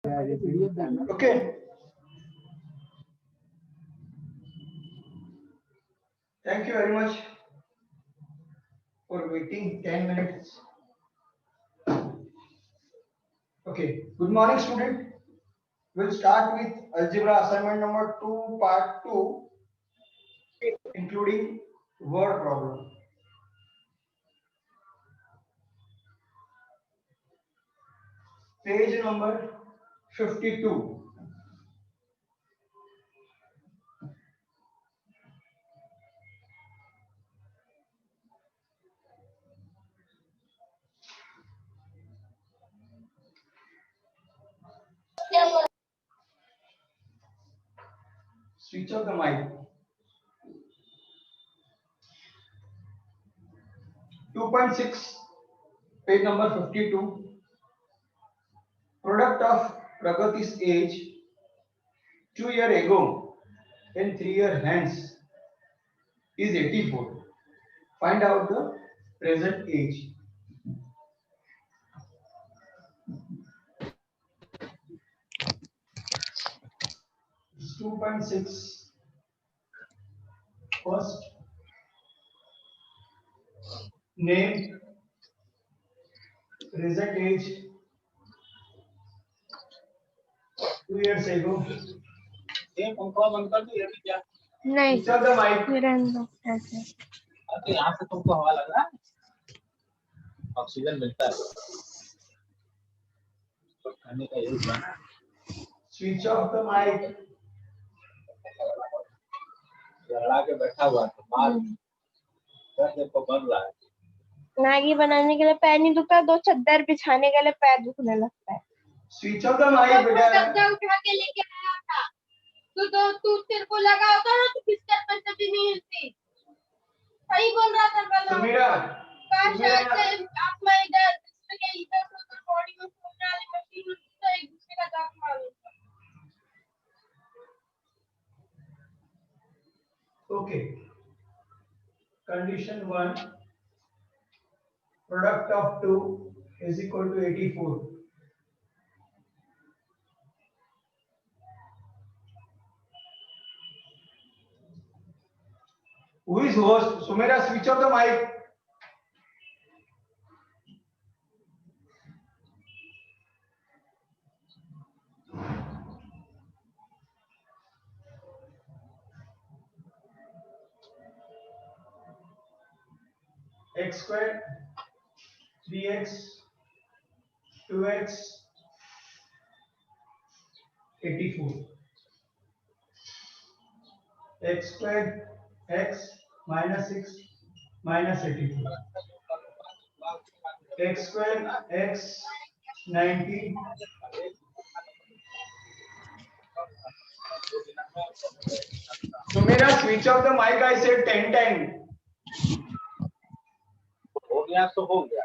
Okay. Thank you very much for waiting 10 minutes. Okay. Good morning, student. We'll start with algebra assignment number 2, part 2, including word problem. Page number 52. Switch off the mic. 2.6, page number 52. Product of Pragati's age 2 years ago and 3 years hence is 84. Find out the present age. 2.6. First, name, present age 2 years ago. पंखा बंद कर दो ये भी क्या नहीं Switch off the mic. रहने दो ऐसे। तो यहाँ से तुमको हवा लग रहा है ऑक्सीजन मिलता है तो खाने का यही plan है। Switch off the mic. लड़ा के बैठा हुआ था बाल देखो बन रहा है मैगी बनाने के लिए पैर नहीं दुखता, दो चादर बिछाने के लिए पैर दुखने लगता है। Switch off the mic, बेटा. डब्बा उठा के लेके आया था तू तेरे को लगा होता ना तो बिस्तर पर से भी नहीं हिलती। सही बोल रहा था पहले। सुमीरा. काश आप मैं इधर उधर बॉडी में फोड़ने वाली मशीन होती तो एक दूसरे का दांत मार लेता। Okay. Condition 1. Product of 2 is equal to 84. Who is host? Sumera, switch off the mic. X squared, 3x, 2x, 84. X squared, x minus 6 minus 84. X squared, x 19. Sumera, switch off the mic. I said 10 times. हो गया तो हो गया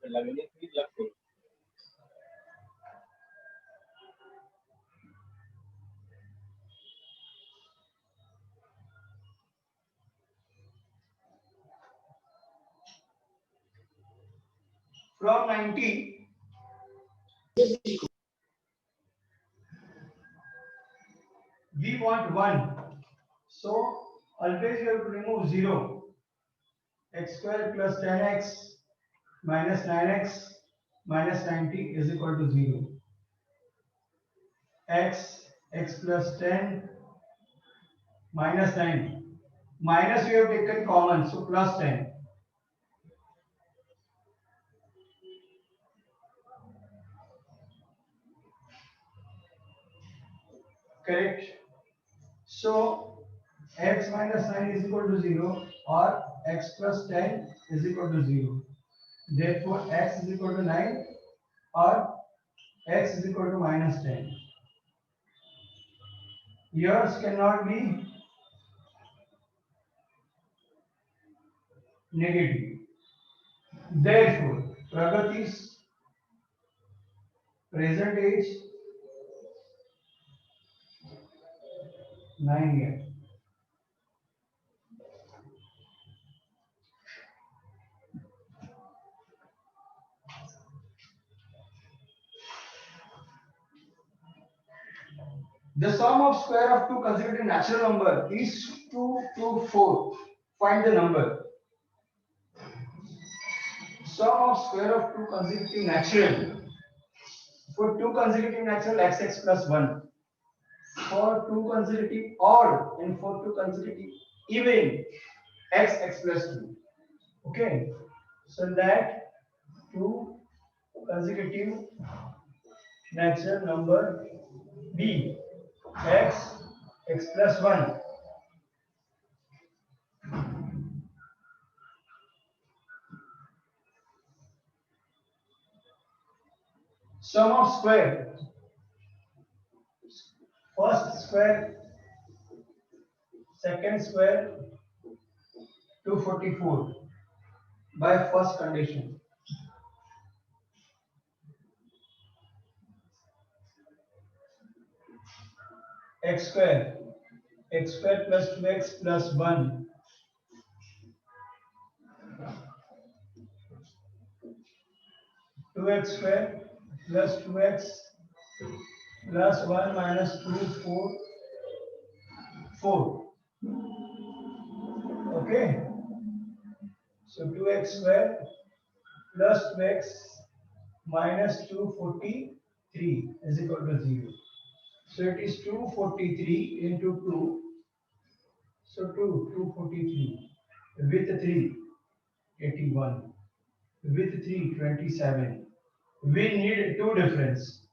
लगने की लग गई From 90, we want 1. So always you have to remove 0. X square plus 10x minus 9x minus 90 is equal to 0. X plus 10 minus 9. Minus we have taken common, so plus 10. Correct. So x minus 9 is equal to 0 or x plus 10 is equal to 0. Therefore x is equal to 9 or x is equal to minus 10. Yours cannot be negative. Therefore Pragati's present age 9 years. The sum of square of two consecutive natural number is 2 to 4. Find the number. Sum of square of two consecutive natural. For two consecutive natural, xx plus 1. For two consecutive odd and for two consecutive even, xx plus 2. Okay. So that two consecutive natural number b x plus 1. Sum of square. First square, second square, 244 by first condition. X square plus 2x plus 1 2x square plus 2x plus 1 minus 2 4 okay, so 2x square plus 2x minus 243 is equal to 0. So it is 243 into 2, so 243 with 3 81 with 3 27. We need two difference.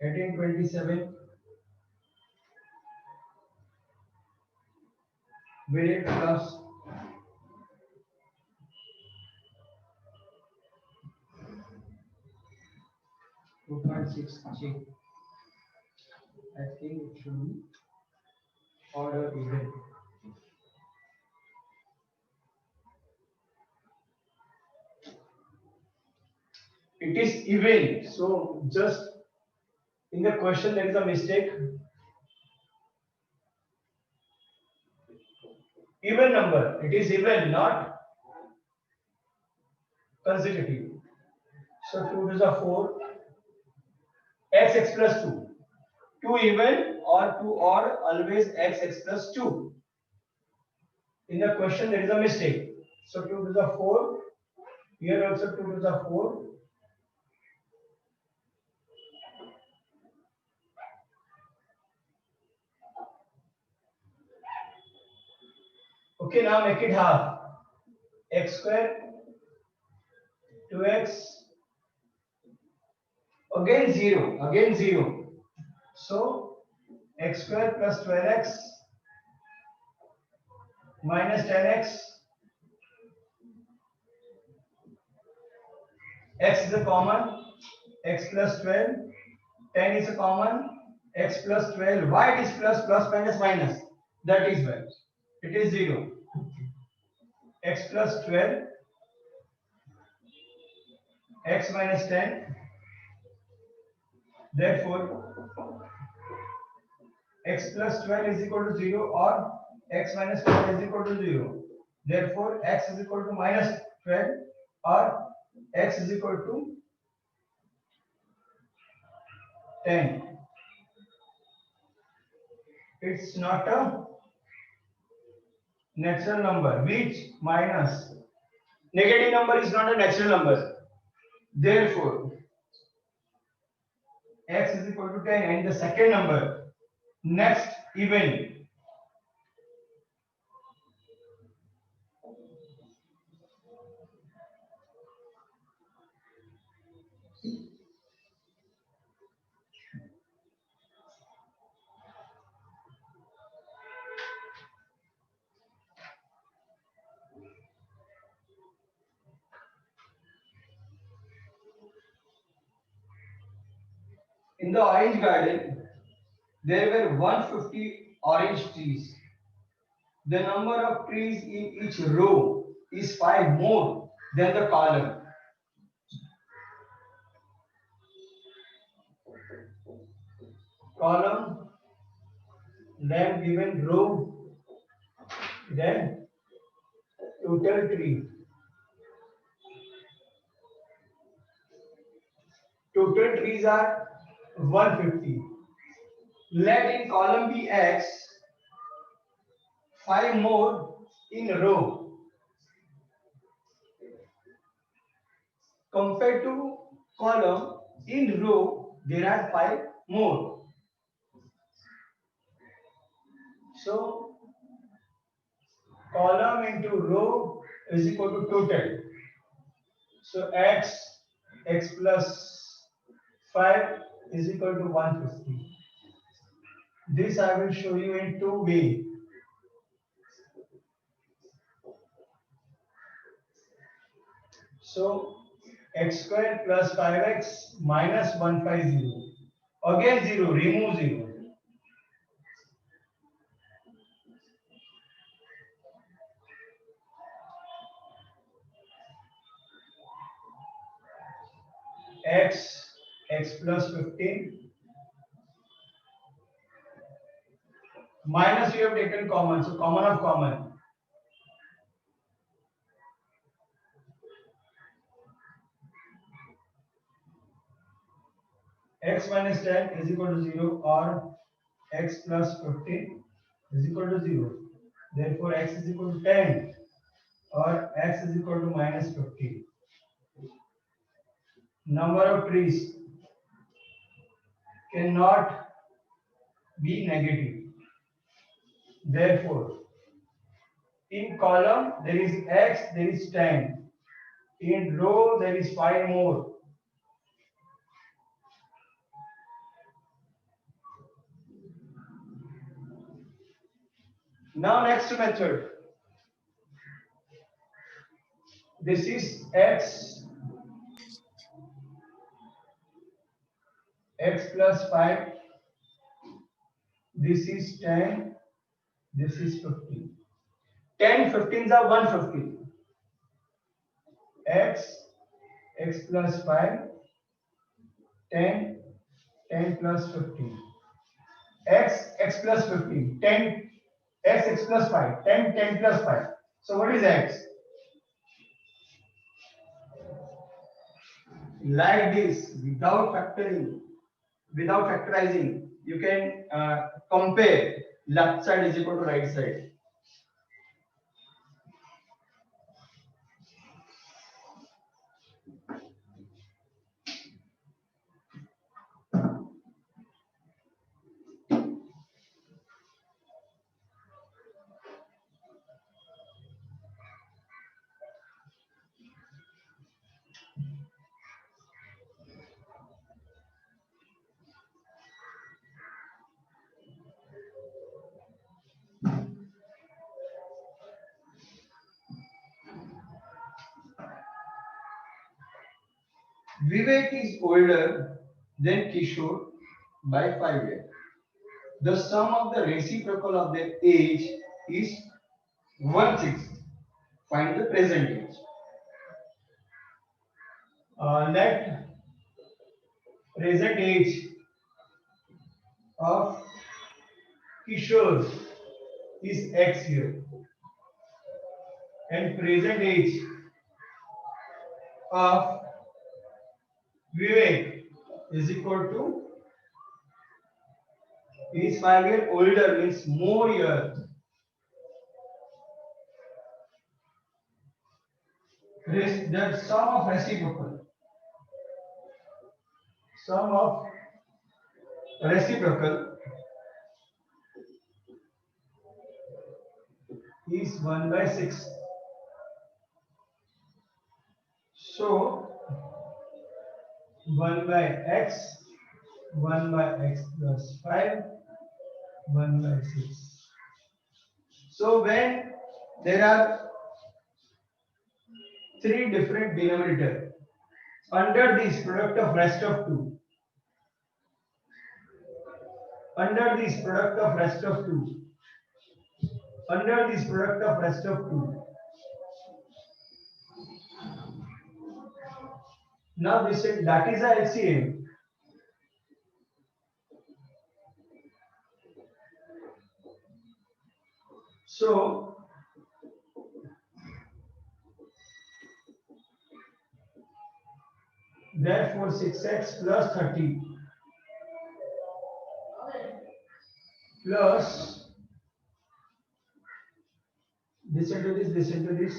Eighteen 27. We need plus 2.6G. I think it should be order even. It is even. So just in the question there is a mistake. Even number. It is even, not consecutive. So 2 to the 4. X plus 2. 2 even or 2 odd, always x plus 2. In the question there is a mistake. So 2 to the 4. Here also 2 to the 4. Okay, now make it half. X square 2x again 0. So x square plus 12x minus 10x, x is a common, x plus 12, 10 is a common, x plus 12. Why it is plus minus minus? That is why it is 0. X plus 12, x minus 10. Therefore, x plus 12 is equal to 0 or x minus 12 is equal to 0. Therefore, x is equal to minus 12 or x is equal to 10. It's not a natural number. Which? Minus. Negative number is not a natural number. Therefore, x is equal to 10 and the second number. Next, even. In the orange garden, there were 150 orange trees. The number of trees in each row is 5 more than the column. Column, then given row, then total tree. Total trees are 150. Let in column be X, 5 more in row. Compared to column, in row there are 5 more. So column into row is equal to total. So x plus 5 is equal to 150. This I will show you in two ways. So x square plus 5x minus 150. Again 0, remove 0. x plus 15 minus you have taken common, so common of common. X minus 10 is equal to 0 or x plus 15 is equal to 0. Therefore x is equal to 10 or x is equal to minus 15. Number of trees cannot be negative. Therefore, in column there is x, there is 10. In row there is 5 more. Now next method. This is x plus 5. This is 10. This is 15. 10 15s are 150. X plus 5, 10 plus 15. X plus 15, 10, x plus 5, 10 plus 5. So what is x? Like this, without factorizing, you can compare left side is equal to right side. Vivek is older than Kishore by 5 years. The sum of the reciprocal of their age is 1/6. Find the present age. Let present age of Kishore is x here, and present age of Vivek is equal to, he is 5 years older, means more years. The sum of reciprocal. Sum of reciprocal is 1/6. So 1/x, 1/x plus 5, 1/6. So when there are three different denominator, under this product of rest of 2, under this product of rest of 2, under this product of rest of 2. Now this is, that is a LCM. So Therefore 6x plus 30 plus this into this,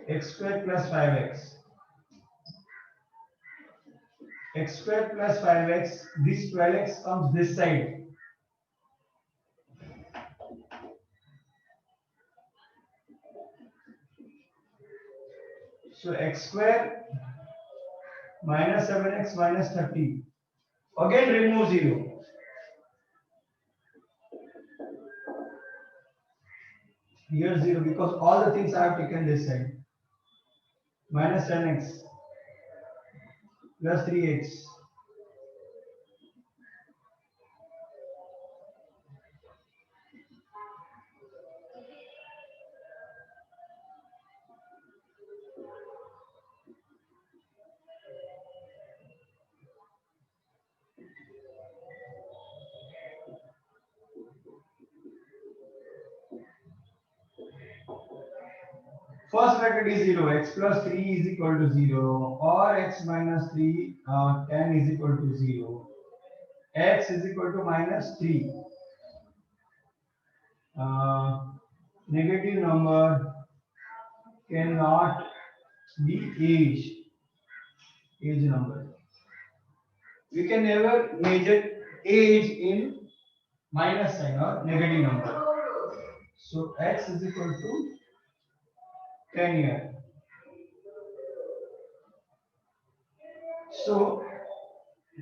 x square plus 5x. X square plus 5x, this 12x comes this side. So x square minus 7x minus 30. Again remove 0. Here 0 because all the things I have taken this side. Minus 10x plus 3x. First bracket is 0, x plus 3 is equal to 0 or x minus 3, 10 is equal to 0. X is equal to minus 3. Negative number cannot be age number. We can never measure age in minus sign or negative number. So x is equal to 10 years. So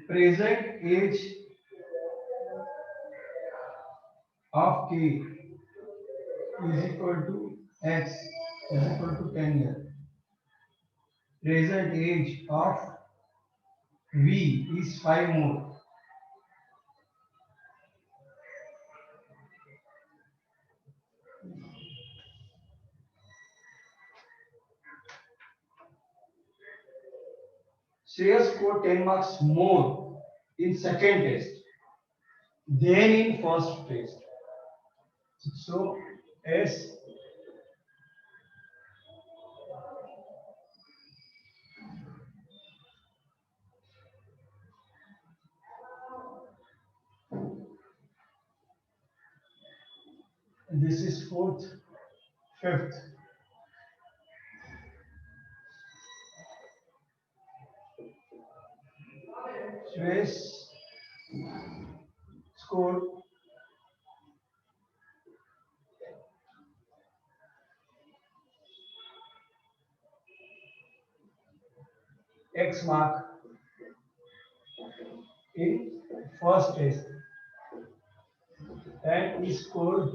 present age of k is equal to x is equal to 10 years. Present age of v is 5 more. Shreyas scored 10 marks more in second test than in first test. So S this is fourth, fifth. Shreyas scored X mark in first test and he scored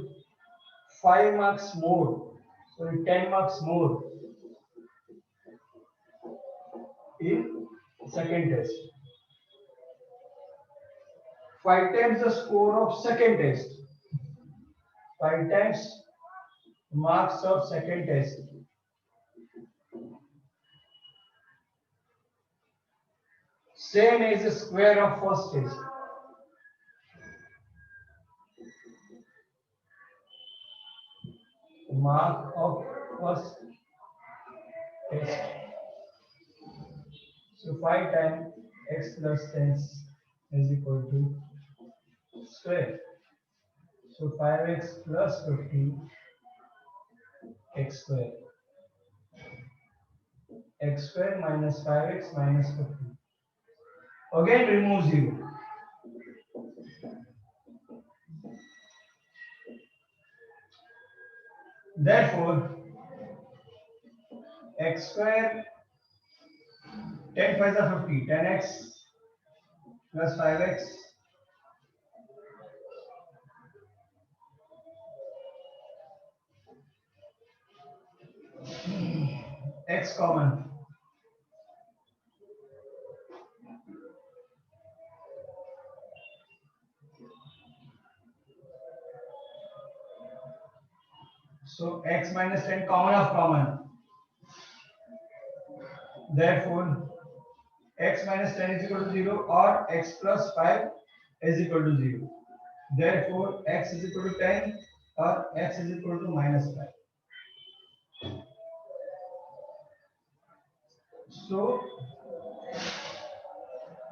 5 marks more, sorry 10 marks more in second test. 5 times the score of second test. 5 times marks of second test. Same as the square of first test. Mark of first test. So 5 times x plus 10 is equal to square. So 5x plus 50 x square. X square minus 5x minus 50. Again remove 0. Therefore, x square 10 5 are 50, 10x plus 5x x common. So x minus 10 common of common. Therefore, x minus 10 is equal to 0 or x plus 5 is equal to 0. Therefore, x is equal to 10 or x is equal to minus 5. So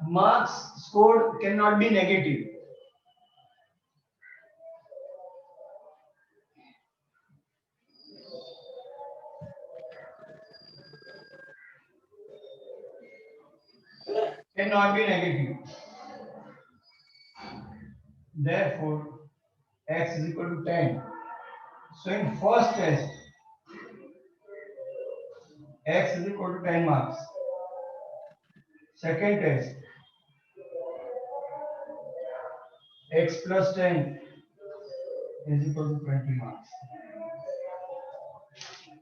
marks scored cannot be negative. Cannot be negative. Therefore, x is equal to 10. So in first test, x is equal to 10 marks. Second test, x plus 10 is equal to 20 marks.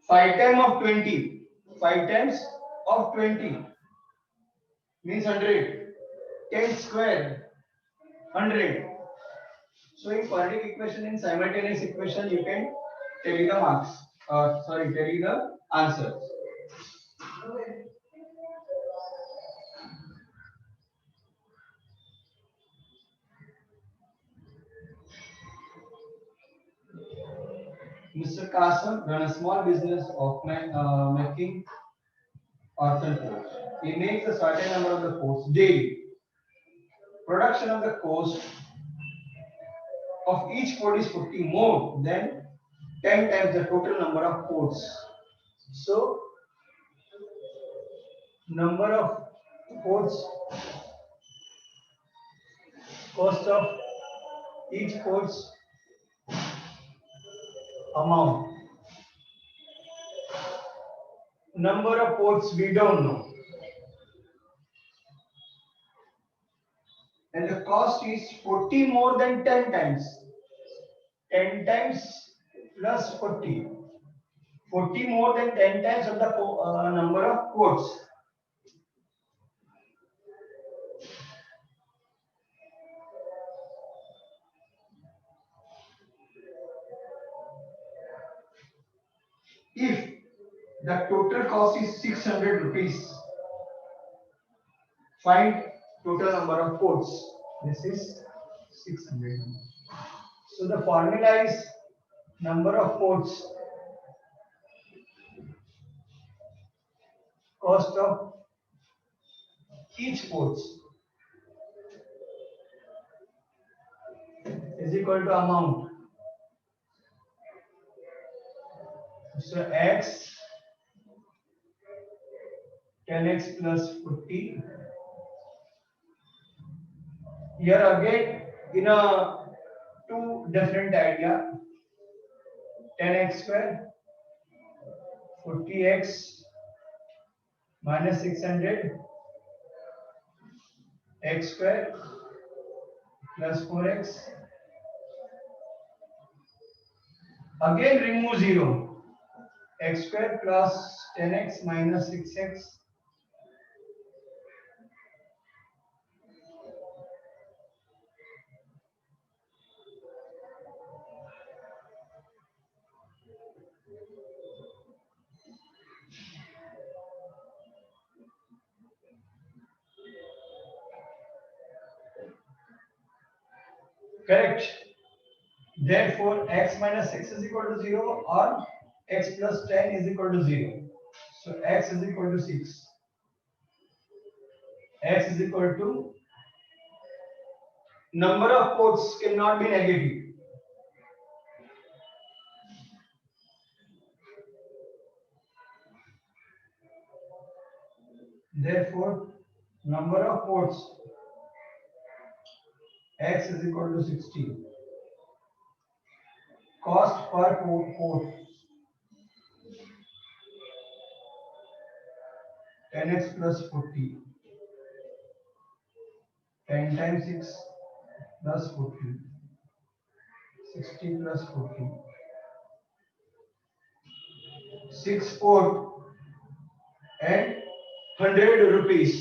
5 times of 20. 5 times of 20 means 100. 10 square, 100. So in quadratic equation, in simultaneous equation, you can tell you the marks. Tell you the answers. Mr. Kasam run a small business of making orphan coats. He makes a certain number of the coats daily. Production of the cost of each coat is 50 more than 10 times the total number of coats. So, number of coats, cost of each coats amount. Number of coats we don't know. And the cost is 40 more than 10 times. 10 times plus 40. 40 more than 10 times of the number of quotes. If the total cost is 600 rupees, find total number of quotes. This is 600. So the formula is number of quotes, cost of each quotes is equal to amount. So x 10x plus 40. Here again in a two different idea, 10x square 40x minus 600 x square plus 4x. Again remove 0. X square plus 10x minus 6x. Correct. Therefore, x minus 6 is equal to 0 or x plus 10 is equal to 0. So x is equal to 6. X is equal to number of quotes cannot be negative. Therefore, number of quotes x is equal to 60. Cost per quote 10x plus 40. 10 times 6 plus 40. 60 plus 40. 6 quote and 100 rupees.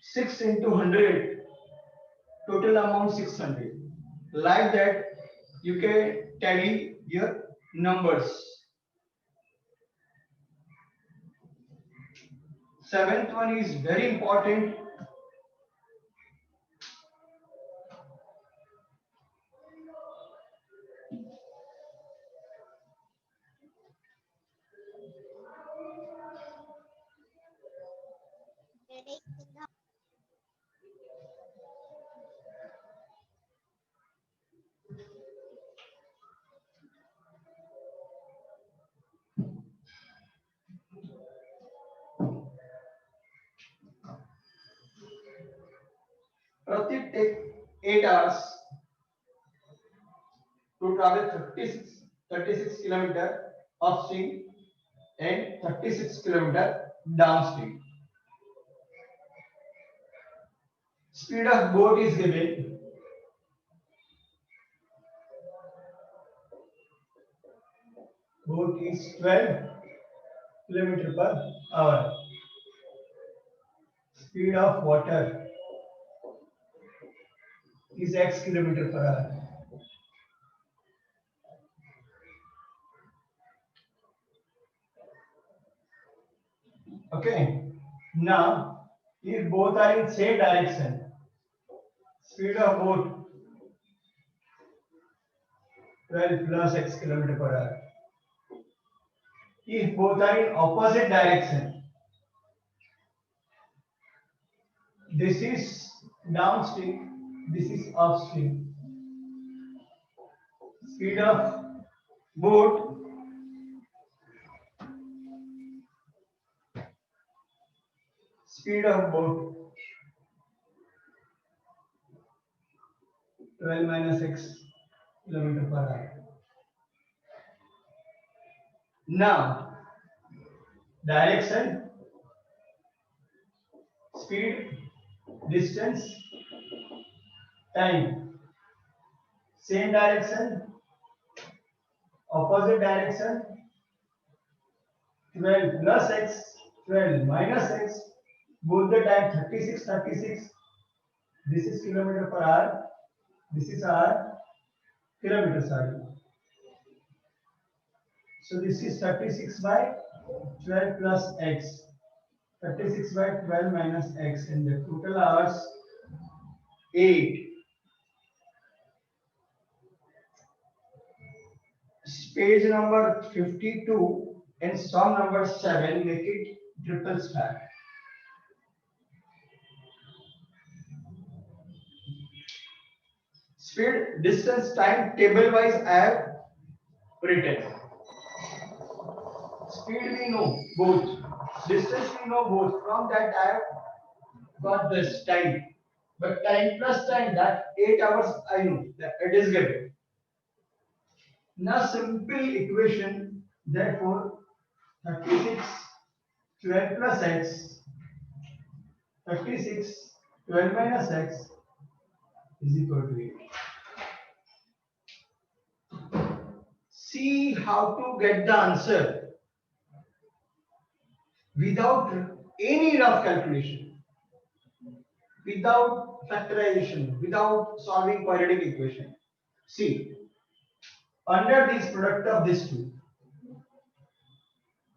6 into 100. Total amount 600. Like that, you can tally your numbers. Seventh one is very important. 8 hours to travel 36 kilometer upstream and 36 kilometer downstream. Speed of boat is given. Boat is 12 kilometer per hour. Speed of water is x kilometer per hour. Okay. Now, if both are in same direction, speed of boat 12 plus x kilometer per hour. If both are in opposite direction, this is downstream, this is upstream. Speed of boat speed of boat 12 minus x kilometer per hour. Now, direction, speed, distance, time. Same direction, opposite direction, 12 plus x, 12 minus x, both the time 36, 36. This is kilometer per hour, this is our kilometer, sorry. So this is 36 by 12 plus x, 36 by 12 minus x, and the total hours 8. Page number 52 and sum number 7 make it triple stack. Speed, distance, time, table wise I have written. Speed we know both, distance we know both. From that I have got this time, but time plus time, that 8 hours I know that it is given. Now simple equation, therefore 36 12 plus x, 36 12 minus x is equal to 8. See how to get the answer without any rough calculation, without factorization, without solving quadratic equation. See, under this product of this two,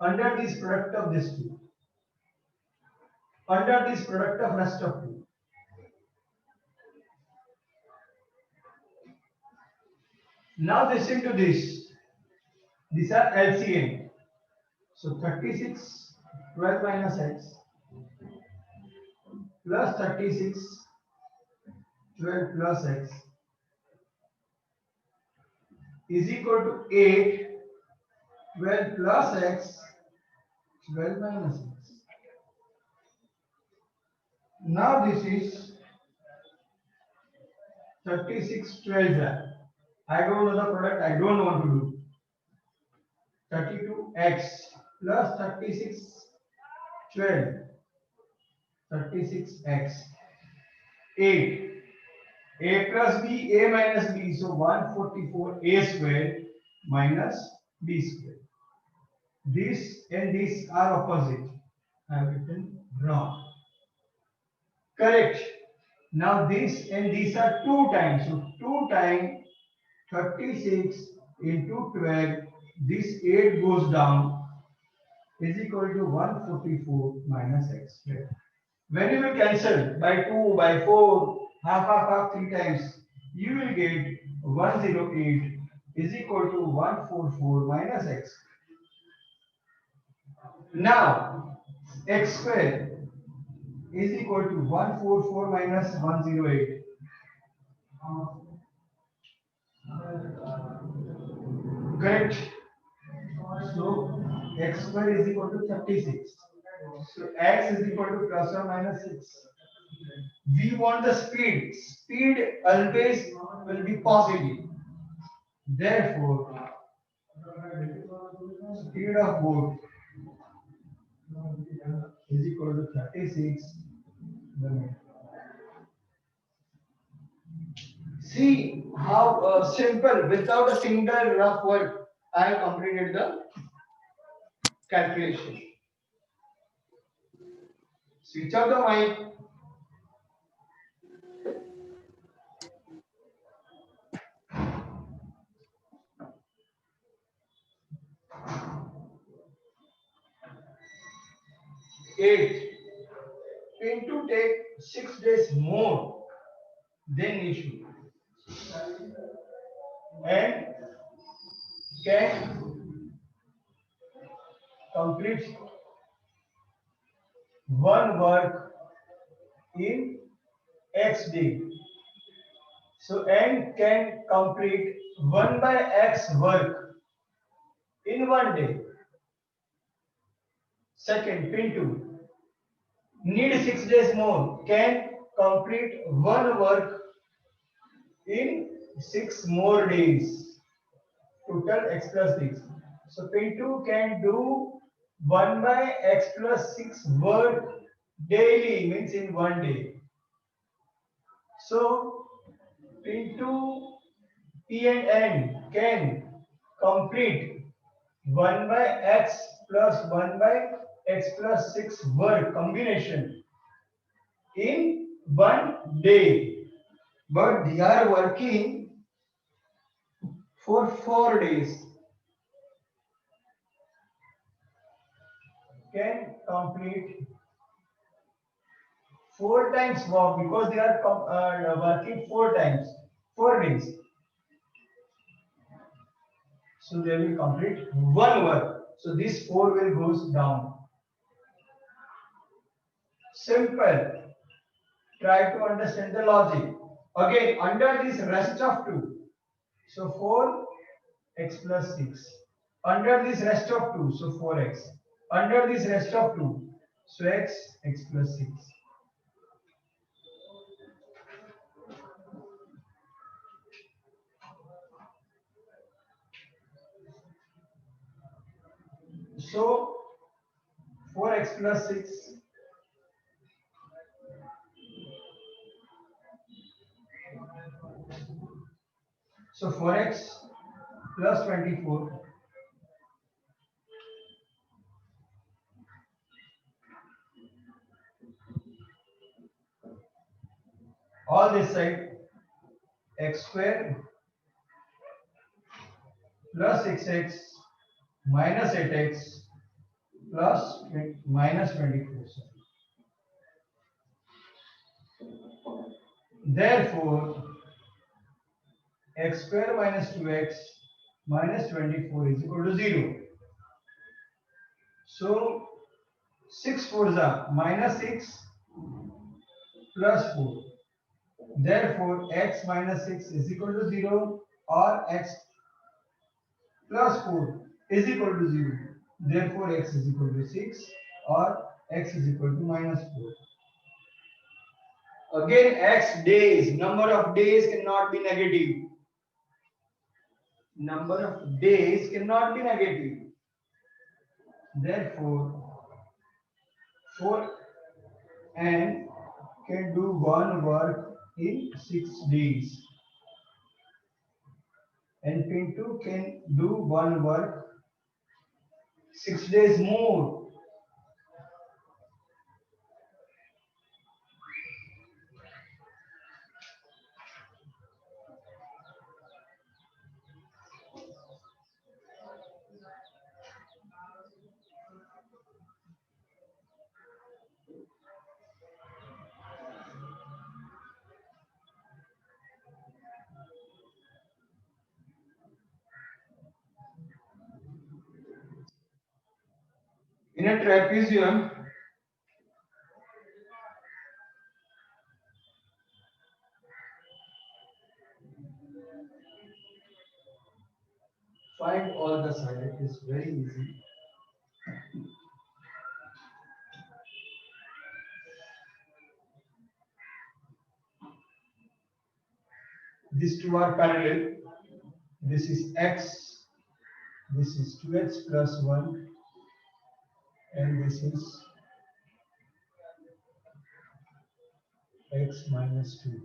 under this product of this two, under this product of rest of two, now this into this, these are LCM. So 36 12 minus x plus 36 12 plus x is equal to 8 12 plus x 12 minus x. Now this is 36 12. I don't know the product, I don't want to do. 32x plus 36 12, 36x 8, a plus b, a minus b, so 144 a squared minus b squared. This and this are opposite. I have written wrong. Correct. Now this and these are 2 times, so 2 times 36 into 12, this 8 goes down, is equal to 144 minus x squared. When you will cancel by 2, by 4, half 3 times, you will get 108 is equal to 144 minus x. Now x squared is equal to 144 minus 108. Correct. So x square is equal to 36. So x is equal to plus or minus 6. We want the speed. Speed always will be positive. Therefore, speed of boat is equal to 36 minutes. See how simple, without a single rough work, I have completed the calculation. Switch off the mic. Eight. Into take 6 days more than issue and can complete one work in X day. So n can complete 1 by x work in 1 day. Second, pin 2. Need 6 days more. Can complete one work in 6 more days. Total x plus 6. So pin 2 can do 1 by x plus 6 work daily, means in 1 day. So pin 2 P and N can complete 1 by x plus 1 by x plus 6 work combination in 1 day, but they are working for 4 days. Can complete 4 times work because they are working 4 times, 4 days. So they will complete one work. So this 4 will goes down. Simple. Try to understand the logic. Again, under this rest of 2. So 4x plus 6. Under this rest of 2. So 4x. Under this rest of 2. So x plus 6. So 4x plus 6 so 4x plus 24 all this side x square plus 6x minus 8x plus minus 24. Therefore, x square minus 2x minus 24 is equal to 0. So 6 fours are minus 6 plus 4. Therefore, x minus 6 is equal to 0 or x plus 4 is equal to 0. Therefore, x is equal to 6 or x is equal to minus 4. Again, x days, number of days cannot be negative. Number of days cannot be negative. Therefore, 4n can do one work in 6 days. And pin 2 can do one work 6 days more. In a trapezium, find all the sides. It is very easy. these two are parallel. This is x, this is 2x plus 1, and this is x minus 2.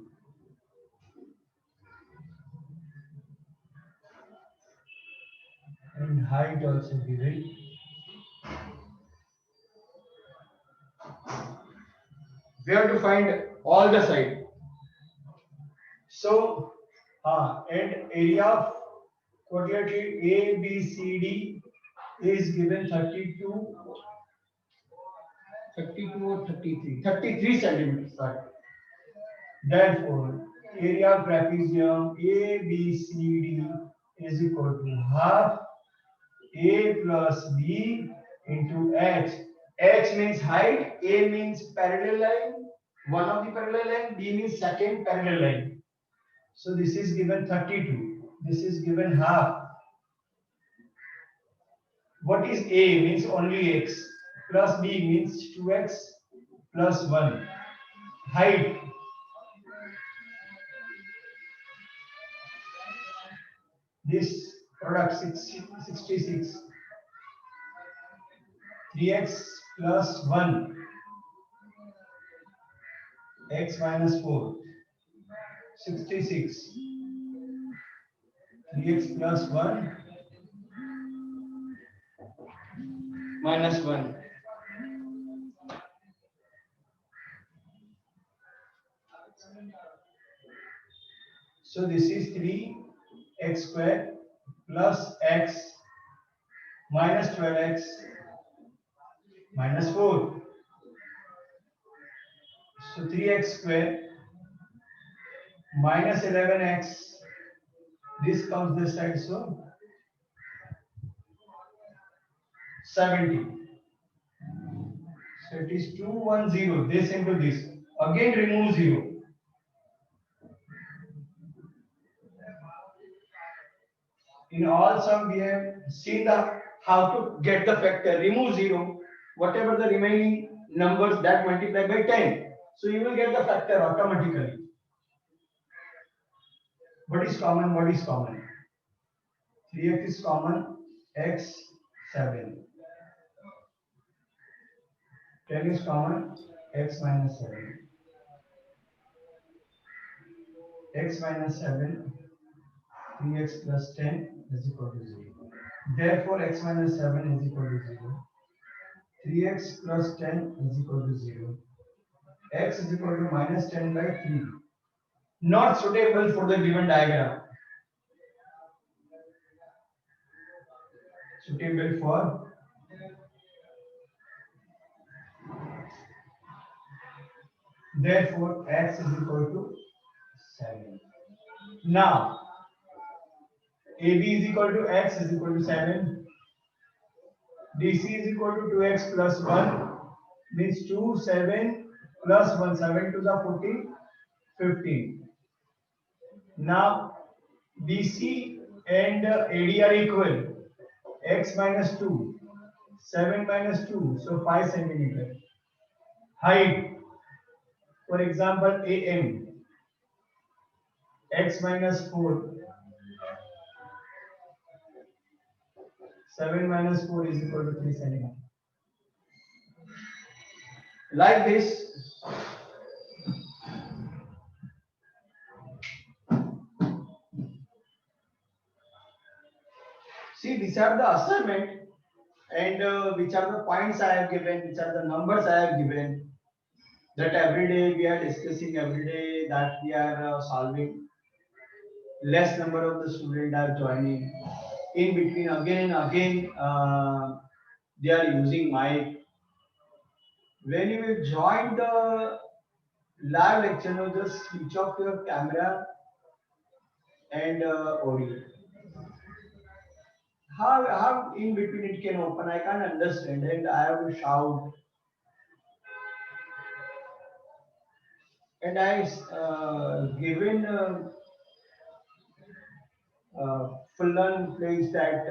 And height also given. We have to find all the side. So, and area of quadrilateral ABCD is given 32 or 33? 33 centimeters. Sorry. Therefore, area of trapezium ABCD is equal to half A plus B into H. H means height, A means parallel line, one of the parallel line, B means second parallel line. So this is given 32. This is given half. What is A means only x, plus B means 2x plus 1. Height. This product 66. 3x plus 1. X minus 4. 66. 3x plus 1 minus 1. So this is 3x square plus x minus 12x minus 4. So 3x square minus 11x. This comes this side, so 70. So it is 210. This into this. Again remove 0. In all sum, we have seen how to get the factor. Remove 0. Whatever the remaining numbers, that multiply by 10. So you will get the factor automatically. What is common? What is common? 3x is common. X 7. 10 is common. X minus 7. X minus 7. 3x plus 10 is equal to 0. Therefore, x minus 7 is equal to 0. 3x plus 10 is equal to 0. X is equal to minus 10 by 3. Not suitable for the given diagram. Suitable for therefore x is equal to 7. Now AB is equal to x is equal to 7. DC is equal to 2x plus 1 means 2, 7 plus 1, 7 to the 14, 15. Now BC and AD are equal. X minus 2, 7 minus 2, so 5 centimeter. Height, for example, AM, x minus 4, 7 minus 4 is equal to 3 centimeter. Like this. See, these are the assignment and which are the points I have given, which are the numbers I have given. That every day we are discussing, every day that we are solving. Less number of the students are joining. In between, again and again, they are using mic. When you will join the live lecture, you just switch off your camera and audio. How in between it can open? I can't understand, and I have to shout. And I given full-on place that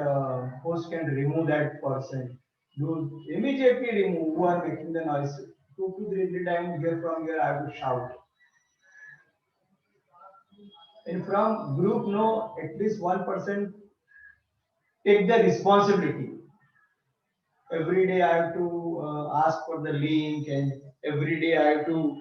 host can remove that person. You immediately remove who are making the noise. 2 to 3 times here from here I have to shout. And from group, no, at least one person take the responsibility. Every day I have to ask for the link, and every day I have to